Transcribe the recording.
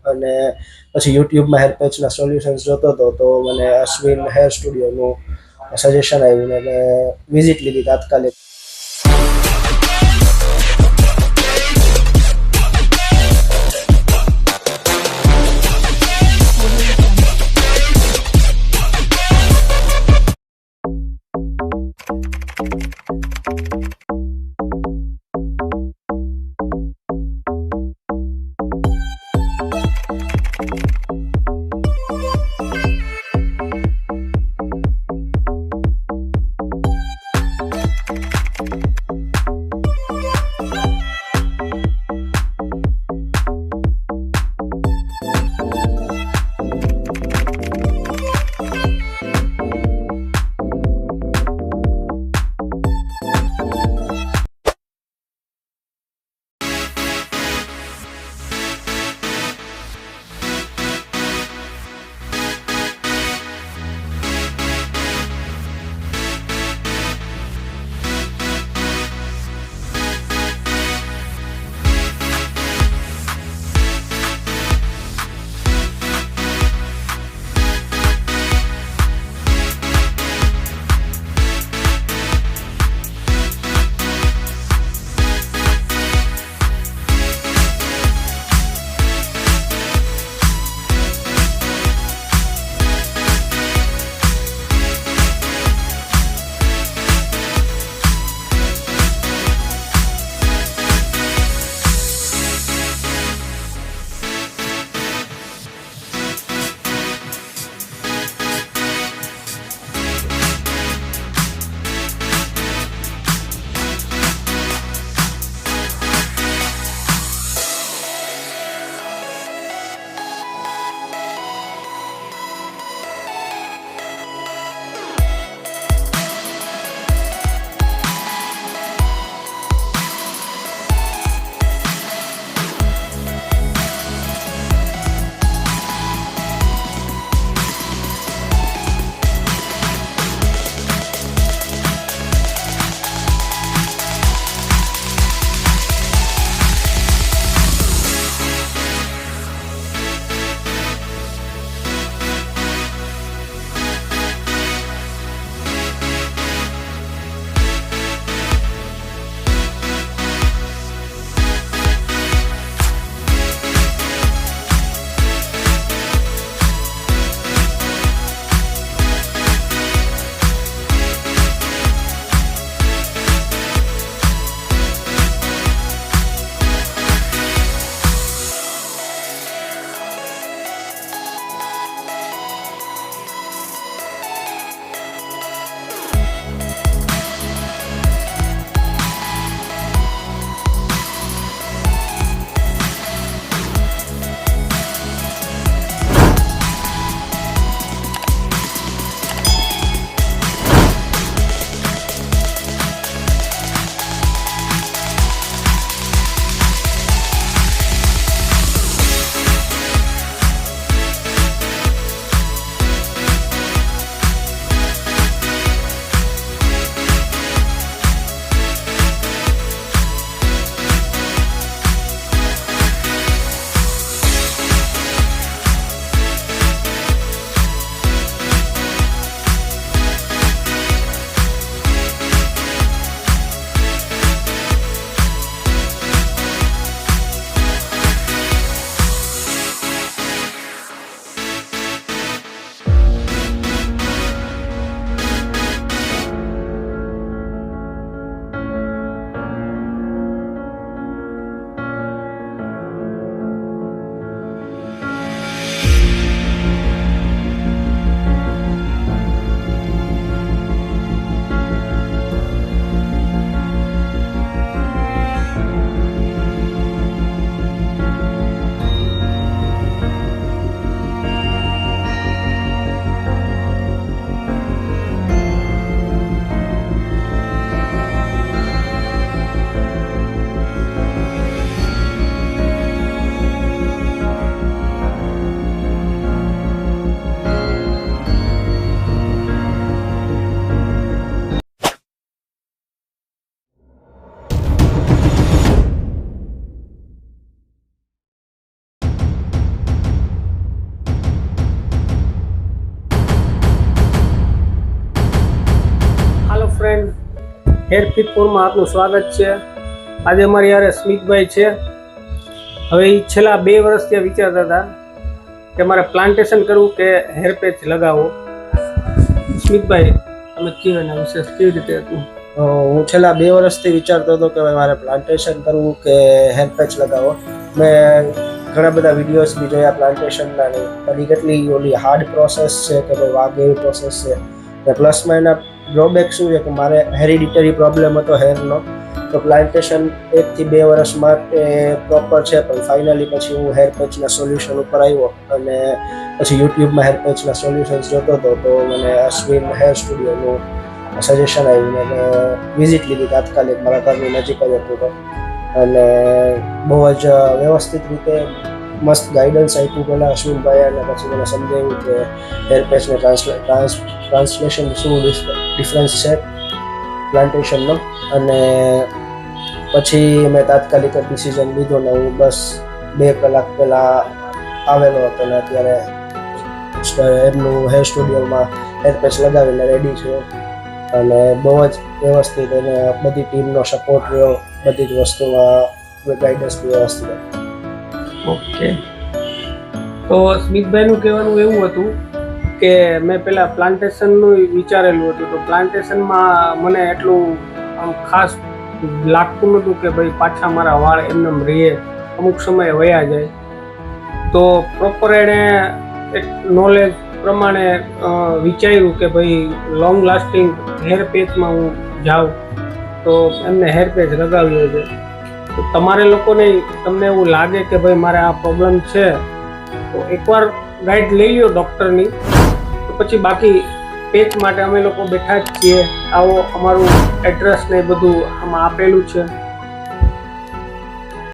અને પછી યુટ્યુબમાં હેર પેચના સોલ્યુશન્સ જોતો હતો તો મને અશ્વિન હેર સ્ટુડિયોનું સજેશન આવ્યું અને વિઝિટ લીધી તાત્કાલિક. હેર ફિટ ફોરમાં આપનું સ્વાગત છે. આજે અમારી યારે સ્મિતભાઈ છે. હવે એ છેલ્લા 2 વર્ષથી વિચારતા હતા કે મારે પ્લાન્ટેશન કરવું કે હેર પેચ લગાવવો. સ્મિતભાઈ, તમે કયો એના વિશે કેવી રીતે હતું? હું છેલ્લા 2 વર્ષથી વિચારતો હતો કે ભાઈ મારે પ્લાન્ટેશન કરવું કે હેર પેચ લગાવવો. મેં ઘણા બધા વિડીયોઝ બી જોયા પ્લાન્ટેશનના ને બધી કેટલી ઓલી હાર્ડ પ્રોસેસ છે કે ભાઈ વાઘ એવી પ્રોસેસ છે. ને પ્લસમાં એના ડ્રોબેક શું છે કે મારે હેરિડિટરી પ્રોબ્લેમ હતો હેરનો, તો પ્લાન્ટેશન 1 થી 2 વર્ષ માટે પ્રોપર છે, પણ ફાઇનલી પછી હું હેર પેચના સોલ્યુશન ઉપર આવ્યો અને પછી યુટ્યુબમાં હેર પેચના સોલ્યુશન્સ જોતો હતો તો મને અશ્વિન હેર સ્ટુડિયોનું સજેશન આવ્યું અને વિઝિટ લીધી તાત્કાલિક. મારા ઘરની નજીક જ હતું તો, અને બહુ જ વ્યવસ્થિત રીતે મસ્ત ગાઈડન્સ આપ્યું પહેલાં અશ્વિનભાઈ, અને પછી મને સમજાવ્યું કે હેર પેચનું ટ્રાન્સલેશન શું ડિફરન્સ છે પ્લાન્ટેશનનો. અને પછી મેં તાત્કાલિક ડિસિઝન લીધો ને હું બસ 2 કલાક પહેલાં આવેલો હતો ને અત્યારે એમનું હેર સ્ટુડિયોમાં હેર પેચ લગાવીને રેડી છું. અને બહુ જ વ્યવસ્થિત અને બધી ટીમનો સપોર્ટ રહ્યો, બધી જ વસ્તુમાં ગાઈડન્સ બી વ્યવસ્થિત. ઓકે, તો સ્મિતભાઈનું કહેવાનું એવું હતું કે મેં પહેલાં પ્લાન્ટેશનનું વિચારેલું હતું, તો પ્લાન્ટેશનમાં મને એટલું ખાસ લાગતું નહોતું કે ભાઈ પાછા મારા વાળ એમનેમ રહે, અમુક સમયે વયા જાય. તો પ્રોપર એણે એક નોલેજ પ્રમાણે વિચાર્યું કે ભાઈ લોંગ લાસ્ટિંગ હેર પેચમાં હું જાઉં તો એમને હેર પેચ લગાવ્યો છે. તો તમારે લોકોને તમને એવું લાગે કે ભાઈ મારે આ પ્રોબ્લેમ છે તો એકવાર ગાઈડ લઈ લ્યો ડૉક્ટરની, તો પછી બાકી પેચ માટે અમે લોકો બેઠા જ છીએ. આવો અમારું એડ્રેસ ને બધું આમાં આપેલું છે.